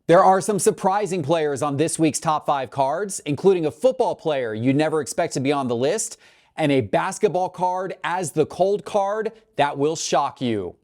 There are some surprising players on this week's top 5 cards, including a football player you'd never expect to be on the list, and a basketball card as the cold card that will shock you.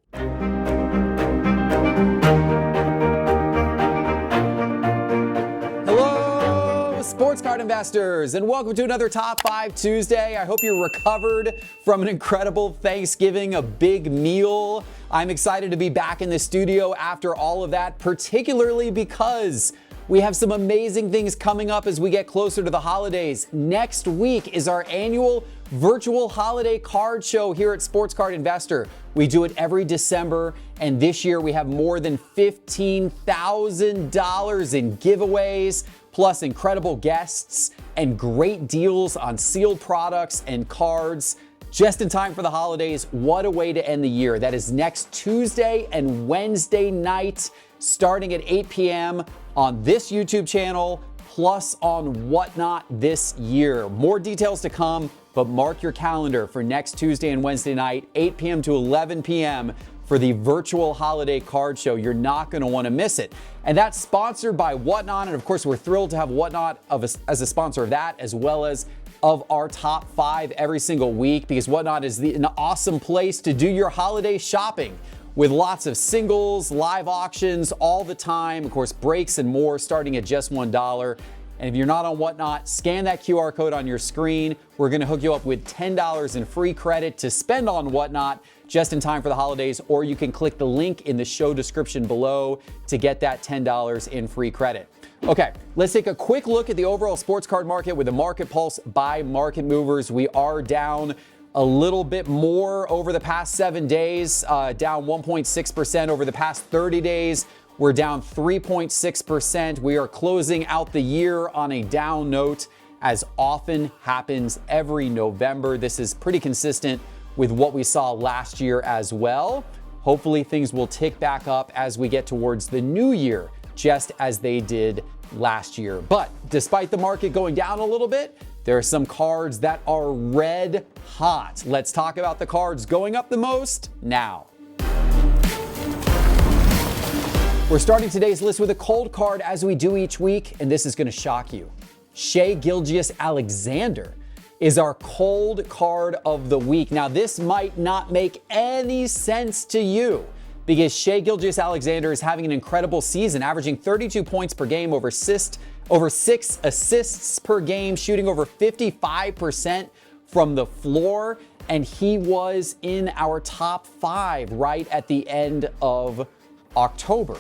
Hello, sports card investors, and welcome to another Top 5 Tuesday. I hope you're recovered from an incredible Thanksgiving, a big meal. I'm excited to be back in the studio after all of that, particularly because we have some amazing things coming up as we get closer to the holidays. Next week is our annual virtual holiday card show here at Sports Card Investor. We do it every December, and this year we have more than $15,000 in giveaways, plus incredible guests and great deals on sealed products and cards. Just in time for the holidays. What a way to end the year. That is next Tuesday and Wednesday night, starting at 8 p.m. on this YouTube channel, plus on Whatnot this year. More details to come, but mark your calendar for next Tuesday and Wednesday night, 8 p.m. to 11 p.m. for the virtual holiday card show. You're not going to want to miss it. And that's sponsored by Whatnot. And of course, we're thrilled to have Whatnot as a sponsor of that, as well as of our top 5 every single week, because Whatnot is an awesome place to do your holiday shopping with lots of singles, live auctions all the time, of course, breaks and more starting at just $1. And if you're not on Whatnot, scan that QR code on your screen. We're going to hook you up with $10 in free credit to spend on Whatnot just in time for the holidays, or you can click the link in the show description below to get that $10 in free credit. Okay, let's take a quick look at the overall sports card market with a market pulse by market movers. We are down a little bit more over the past 7 days, down 1.6% over the past 30 days. We're down 3.6%. We are closing out the year on a down note, as often happens every November. This is pretty consistent with what we saw last year as well. Hopefully things will tick back up as we get towards the new year, just as they did last year. But despite the market going down a little bit, there are some cards that are red hot. Let's talk about the cards going up the most now. We're starting today's list with a cold card, as we do each week, and this is going to shock you. Shai Gilgeous-Alexander is our cold card of the week. Now, this might not make any sense to you, because Shai Gilgeous-Alexander is having an incredible season, averaging 32 points per game, over 6 assists per game, shooting over 55% from the floor, and he was in our top 5 right at the end of October.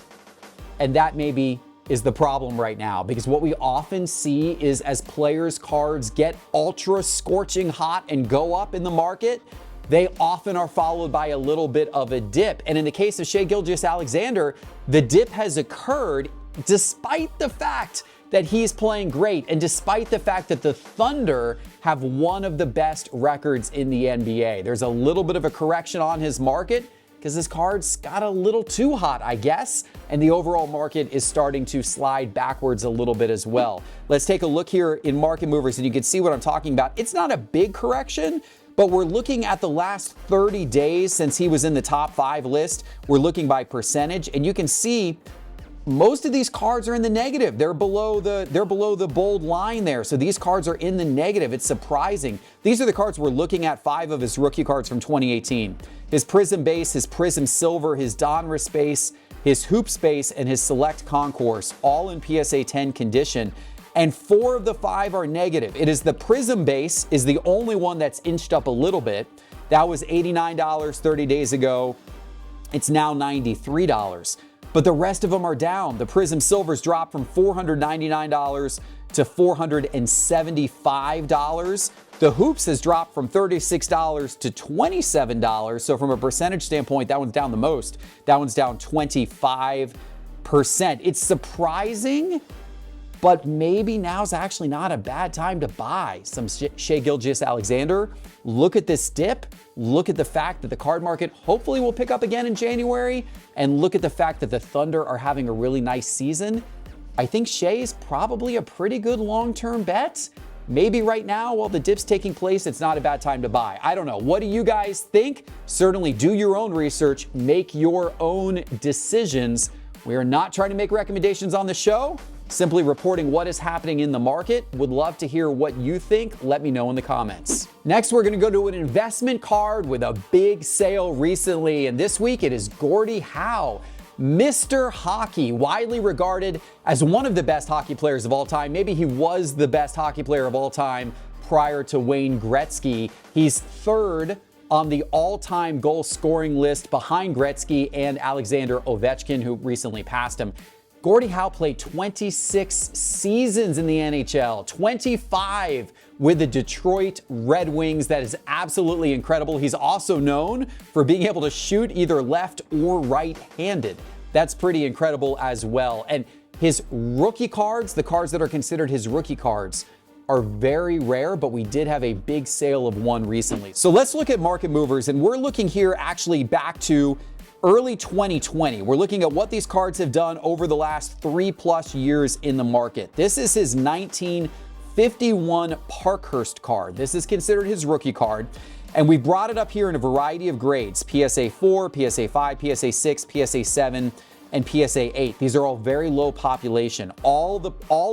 And that maybe is the problem right now, because what we often see is as players' cards get ultra scorching hot and go up in the market, they often are followed by a little bit of a dip. And in the case of Shai Gilgeous-Alexander, the dip has occurred despite the fact that he's playing great, and despite the fact that the Thunder have one of the best records in the NBA. There's a little bit of a correction on his market because his cards got a little too hot, I guess, and the overall market is starting to slide backwards a little bit as well. Let's take a look here in market movers, and you can see what I'm talking about. It's not a big correction, but we're looking at the last 30 days since he was in the top 5 list. We're looking by percentage, and you can see most of these cards are in the negative. They're below the bold line there. So these cards are in the negative. It's surprising. These are the cards we're looking at, 5 of his rookie cards from 2018. His Prism Base, his Prism Silver, his Donruss Base, his Hoops Base, and his Select Concourse, all in PSA 10 condition. And 4 of the 5 are negative. It is the Prism Base is the only one that's inched up a little bit. That was $89 30 days ago. It's now $93. But the rest of them are down. The Prism Silver's dropped from $499 to $475. The Hoops has dropped from $36 to $27. So from a percentage standpoint, that one's down the most. That one's down 25%. It's surprising, but maybe now's actually not a bad time to buy some Shai Gilgeous-Alexander. Look at this dip. Look at the fact that the card market hopefully will pick up again in January. And look at the fact that the Thunder are having a really nice season. I think Shai is probably a pretty good long-term bet. Maybe right now, while the dip's taking place, it's not a bad time to buy. I don't know. What do you guys think? Certainly do your own research. Make your own decisions We are not trying to make recommendations on the show, simply reporting what is happening in the market. Would love to hear what you think. Let me know in the comments. Next, we're going to go to an investment card with a big sale recently, and this week it is Gordie Howe. Mr. Hockey, widely regarded as one of the best hockey players of all time. Maybe he was the best hockey player of all time prior to Wayne Gretzky. He's third on the all-time goal scoring list behind Gretzky and Alexander Ovechkin, who recently passed him. Gordie Howe played 26 seasons in the NHL, 25 with the Detroit Red Wings. That is absolutely incredible. He's also known for being able to shoot either left or right-handed. That's pretty incredible as well. And his rookie cards, the cards that are considered his rookie cards, are very rare, but we did have a big sale of one recently. So let's look at market movers, and we're looking here actually back to early 2020. We're looking at what these cards have done over the last 3+ years in the market. This is his 1951 Parkhurst card. This is considered his rookie card. And we brought it up here in a variety of grades: PSA 4, PSA 5, PSA 6, PSA 7, and PSA 8. These are all very low population. All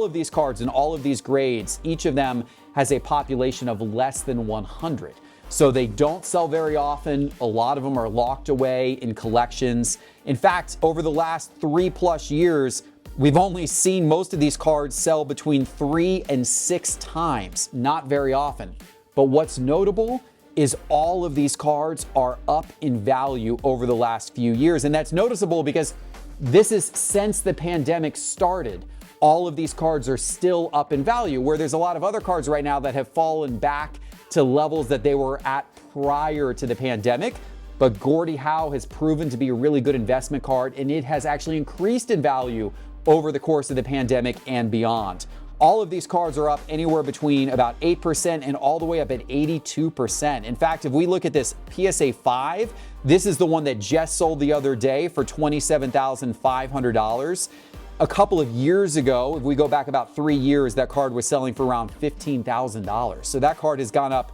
of these cards and all of these grades, each of them has a population of less than 100. So they don't sell very often. A lot of them are locked away in collections. In fact, over the last 3+ years, we've only seen most of these cards sell between 3 and 6 times. Not very often. But what's notable is all of these cards are up in value over the last few years. And that's noticeable because this is since the pandemic started. All of these cards are still up in value, where there's a lot of other cards right now that have fallen back to levels that they were at prior to the pandemic. But Gordie Howe has proven to be a really good investment card, and it has actually increased in value over the course of the pandemic and beyond. All of these cards are up anywhere between about 8% and all the way up at 82%. In fact, if we look at this PSA 5, this is the one that just sold the other day for $27,500. A couple of years ago, if we go back about 3 years, that card was selling for around $15,000. So that card has gone up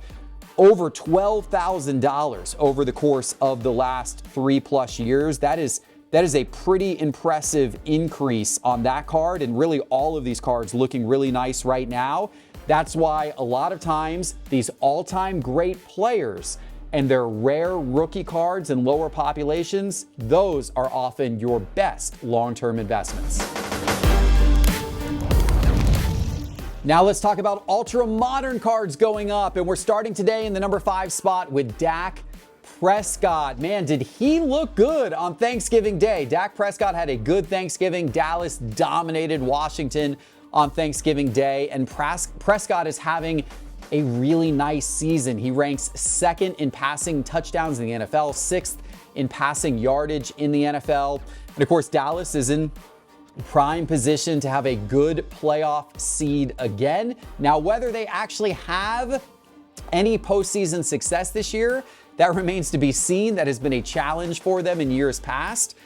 over $12,000 over the course of the last 3+ years. That is a pretty impressive increase on that card, and really all of these cards looking really nice right now. That's why a lot of times these all-time great players and their rare rookie cards and lower populations, those are often your best long-term investments. Now let's talk about ultra-modern cards going up, and we're starting today in the number 5 spot with Dak Prescott. Man, did he look good on Thanksgiving Day. Dak Prescott had a good Thanksgiving. Dallas dominated Washington on Thanksgiving Day, and Prescott is having a really nice season. He ranks 2nd in passing touchdowns in the NFL, 6th in passing yardage in the NFL. And of course, Dallas is in prime position to have a good playoff seed again. Now, whether they actually have any postseason success this year, that remains to be seen. That has been a challenge for them in years past,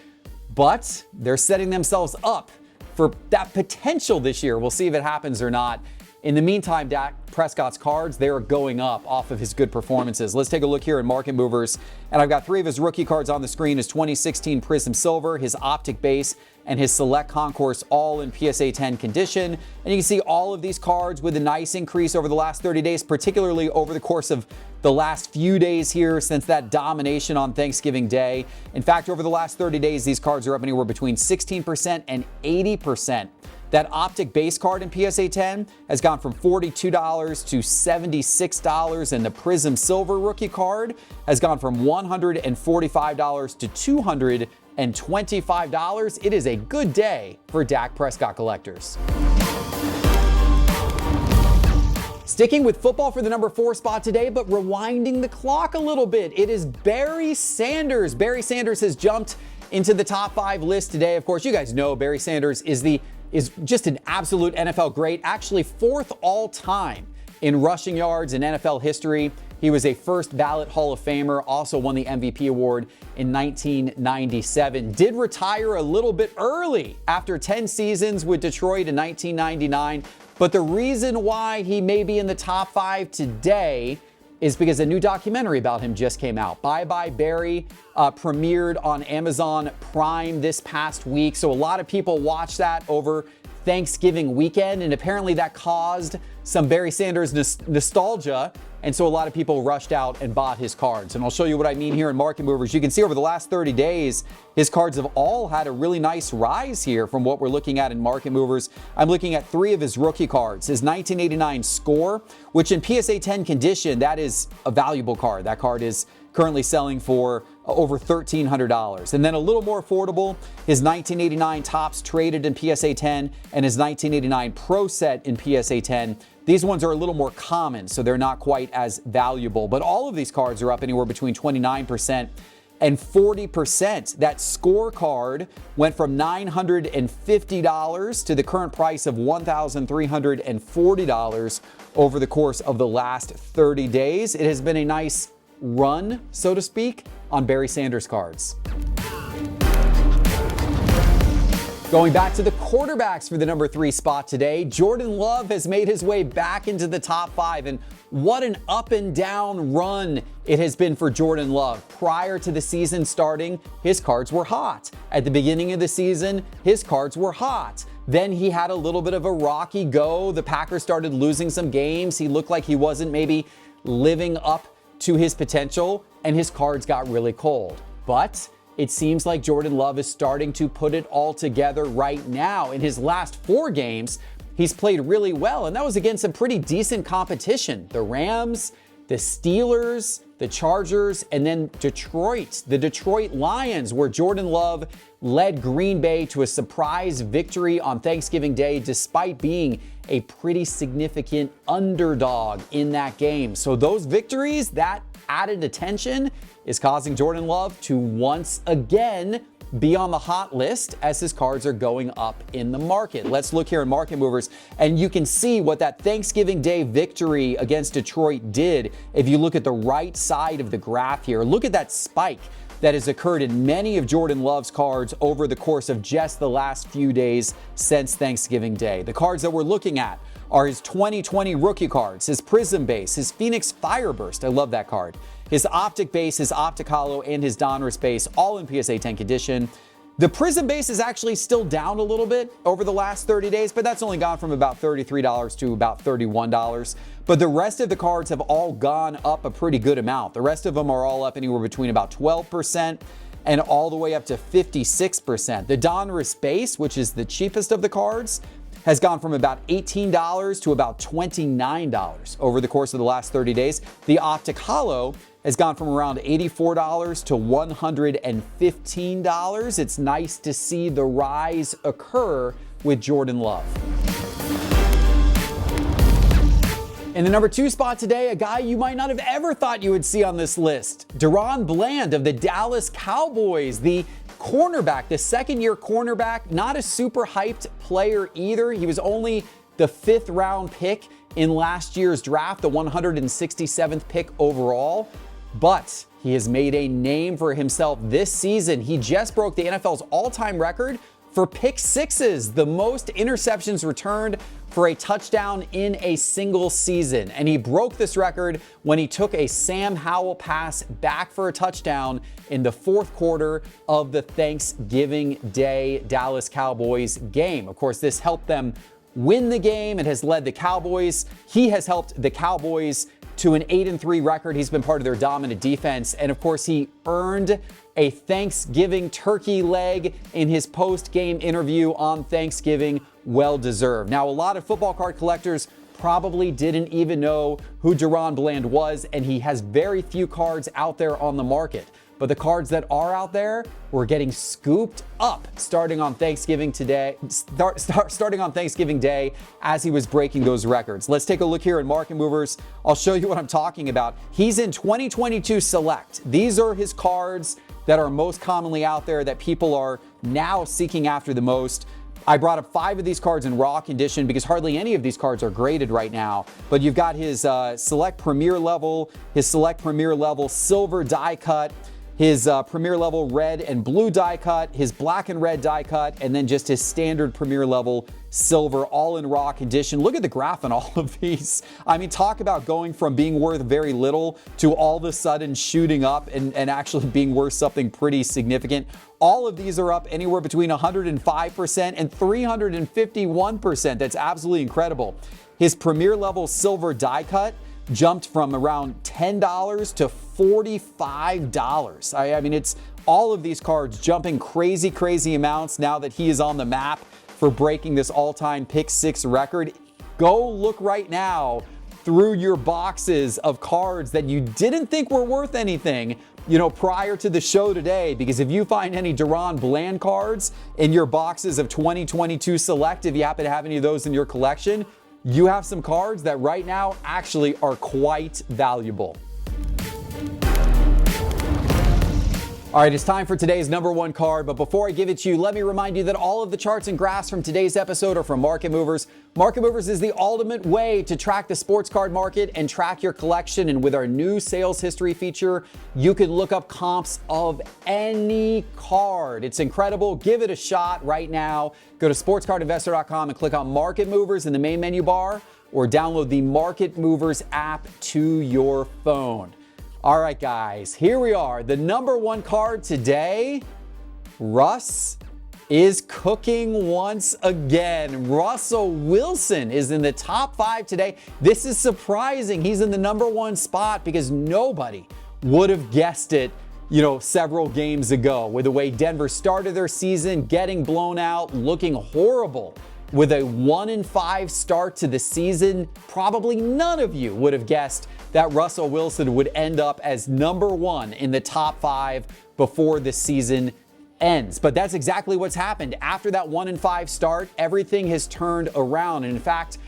but they're setting themselves up for that potential this year. We'll see if it happens or not. In the meantime, Dak Prescott's cards, they are going up off of his good performances. Let's take a look here at Market Movers. And I've got 3 of his rookie cards on the screen: his 2016 Prism Silver, his Optic Base, and his Select Concourse, all in PSA 10 condition. And you can see all of these cards with a nice increase over the last 30 days, particularly over the course of the last few days here since that domination on Thanksgiving Day. In fact, over the last 30 days, these cards are up anywhere between 16% and 80%. That Optic Base card in PSA 10 has gone from $42 to $76, and the Prism Silver rookie card has gone from $145 to $225. It is a good day for Dak Prescott collectors. Sticking with football for the number 4 spot today, but rewinding the clock a little bit, it is Barry Sanders. Barry Sanders has jumped into the top 5 list today. Of course, you guys know Barry Sanders is just an absolute NFL great, actually 4th all time in rushing yards in NFL history. He was a first ballot Hall of Famer, also won the MVP award in 1997. Did retire a little bit early after 10 seasons with Detroit in 1999. But the reason why he may be in the top 5 today is because a new documentary about him just came out. Bye Bye Barry premiered on Amazon Prime this past week. So a lot of people watched that over Thanksgiving weekend, and apparently that caused some Barry Sanders nostalgia. And so a lot of people rushed out and bought his cards. And I'll show you what I mean here in Market Movers. You can see over the last 30 days, his cards have all had a really nice rise here from what we're looking at in Market Movers. I'm looking at 3 of his rookie cards. His 1989 Score, which in PSA 10 condition, that is a valuable card. That card is currently selling for over $1,300. And then a little more affordable, his 1989 Topps Traded in PSA 10 and his 1989 Pro Set in PSA 10. These ones are a little more common, so they're not quite as valuable. But all of these cards are up anywhere between 29% and 40%. That Score card went from $950 to the current price of $1,340 over the course of the last 30 days. It has been a nice run, so to speak, on Barry Sanders cards. Going back to the quarterbacks for the number 3 spot today, Jordan Love has made his way back into the top 5, and what an up and down run it has been for Jordan Love. Prior to the season starting, his cards were hot. At the beginning of the season, his cards were hot. Then he had a little bit of a rocky go. The Packers started losing some games. He looked like he wasn't maybe living up to his potential, and his cards got really cold. But it seems like Jordan Love is starting to put it all together right now. In his last 4 games, he's played really well, and that was against some pretty decent competition. The Rams, the Steelers, the Chargers, and then Detroit. The Detroit Lions, where Jordan Love led Green Bay to a surprise victory on Thanksgiving Day despite being a pretty significant underdog in that game. So those victories, that added attention, is causing Jordan Love to once again be on the hot list as his cards are going up in the market. Let's look here in Market Movers, and you can see what that Thanksgiving Day victory against Detroit did. If you look at the right side of the graph here, look at that spike that has occurred in many of Jordan Love's cards over the course of just the last few days since Thanksgiving Day. The cards that we're looking at are his 2020 rookie cards, his Prism Base, his Phoenix Fireburst, I love that card, his Optic Base, his Optic Hollow, and his Donruss Base, all in PSA 10 condition. The Prism Base is actually still down a little bit over the last 30 days, but that's only gone from about $33 to about $31. But the rest of the cards have all gone up a pretty good amount. The rest of them are all up anywhere between about 12% and all the way up to 56%. The Donruss Base, which is the cheapest of the cards, has gone from about $18 to about $29 over the course of the last 30 days. The Optic Hollow has gone from around $84 to $115. It's nice to see the rise occur with Jordan Love. In the number 2 spot today, a guy you might not have ever thought you would see on this list. Donlon Bland of the Dallas Cowboys, the cornerback, the second-year cornerback, not a super hyped player either. He was only the 5th round pick in last year's draft, the 167th pick overall. But he has made a name for himself this season. He just broke the NFL's all-time record for pick sixes, the most interceptions returned for a touchdown in a single season. And he broke this record when he took a Sam Howell pass back for a touchdown in the 4th quarter of the Thanksgiving Day Dallas Cowboys game. Of course, this helped them win the game. It has led the Cowboys. He has helped the Cowboys to an 8-3 record. He's been part of their dominant defense. And of course, he earned a Thanksgiving turkey leg in his post-game interview on Thanksgiving. Well deserved. Now, a lot of football card collectors probably didn't even know who Donlon Bland was, and he has very few cards out there on the market. But the cards that are out there were getting scooped up starting on Thanksgiving today, starting on Thanksgiving Day as he was breaking those records. Let's take a look here in Market Movers. I'll show you what I'm talking about. He's in 2022 Select. These are his cards that are most commonly out there that people are now seeking after the most. I brought up 5 of these cards in raw condition because hardly any of these cards are graded right now. But you've got his Select Premier level, his Select Premier level silver die cut, his premier level red and blue die cut, his black and red die cut, and then just his standard premier level silver, all in raw condition. Look at the graph on all of these. I mean, talk about going from being worth very little to all of a sudden shooting up and actually being worth something pretty significant. All of these are up anywhere between 105% and 351%. That's absolutely incredible. His premier level silver die cut jumped from around $10 to $45. I mean, it's all of these cards jumping crazy amounts now that he is on the map for breaking this all-time pick six record. Go look right now through your boxes of cards that you didn't think were worth anything, prior to the show today, because if you find any Donlon Bland cards in your boxes of 2022 Select, if you happen to have any of those in your collection, you have some cards that right now actually are quite valuable. All right, it's time for today's number one card, but before I give it to you, let me remind you that all of the charts and graphs from today's episode are from Market Movers. Market Movers is the ultimate way to track the sports card market and track your collection, and with our new sales history feature, you can look up comps of any card. It's incredible. Give it a shot right now. Go to sportscardinvestor.com and click on Market Movers in the main menu bar, or download the Market Movers app to your phone. All right, guys, here we are. The number one card today, Russ is cooking once again. Russell Wilson is in the top 5 today. This is surprising. He's in the number one spot because nobody would have guessed it, several games ago, with the way Denver started their season, getting blown out, looking horrible. With a 1-5 start to the season, probably none of you would have guessed that Russell Wilson would end up as number one in the top 5 before the season ends. But that's exactly what's happened. After that 1-5 start, everything has turned around. And in fact,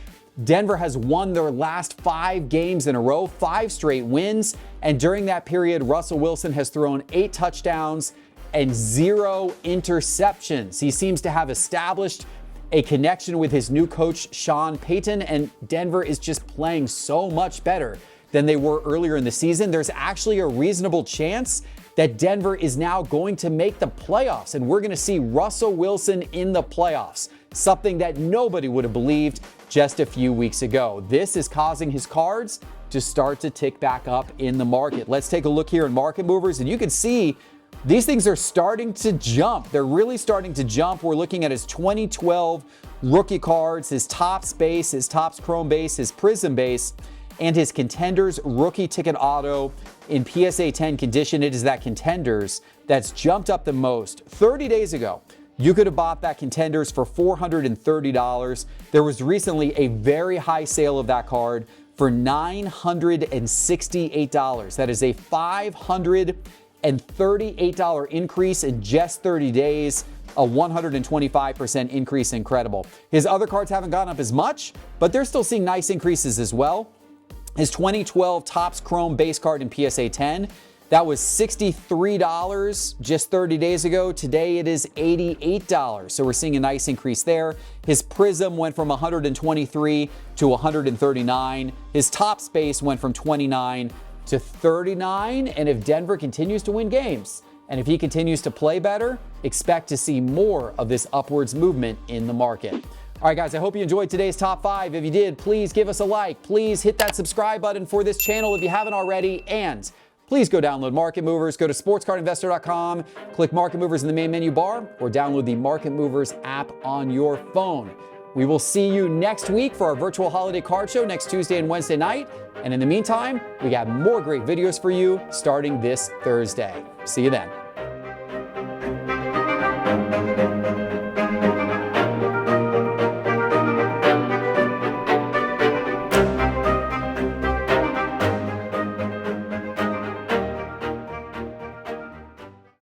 Denver has won their last 5 games in a row, 5 straight wins. And during that period, Russell Wilson has thrown 8 touchdowns and 0 interceptions. He seems to have established a connection with his new coach, Sean Payton, and Denver is just playing so much better than they were earlier in the season. There's actually a reasonable chance that Denver is now going to make the playoffs, and we're going to see Russell Wilson in the playoffs, something that nobody would have believed just a few weeks ago. This is causing his cards to start to tick back up in the market. Let's take a look here in Market Movers, and you can see these things are starting to jump. They're really starting to jump. We're looking at his 2012 rookie cards, his Topps base, his Topps Chrome base, his Prism base, and his Contenders rookie ticket auto in PSA 10 condition. It is that Contenders that's jumped up the most. 30 days ago, you could have bought that Contenders for $430. There was recently a very high sale of that card for $968. That is a $538 increase in just 30 days, a 125% increase. Incredible. His other cards haven't gone up as much, but they're still seeing nice increases as well. His 2012 Topps Chrome base card in PSA 10, that was $63 just 30 days ago. Today it is $88. So we're seeing a nice increase there. His Prism went from $123 to $139. His Topps base went from $29 to $39. And if Denver continues to win games, and if he continues to play better, expect to see more of this upwards movement in the market. All right, guys, I hope you enjoyed today's top 5. If you did, please give us a like. Please hit that subscribe button for this channel if you haven't already. And please go download Market Movers. Go to sportscardinvestor.com, click Market Movers in the main menu bar, or download the Market Movers app on your phone. We will see you next week for our virtual holiday card show next Tuesday and Wednesday night. And in the meantime, we got more great videos for you starting this Thursday. See you then.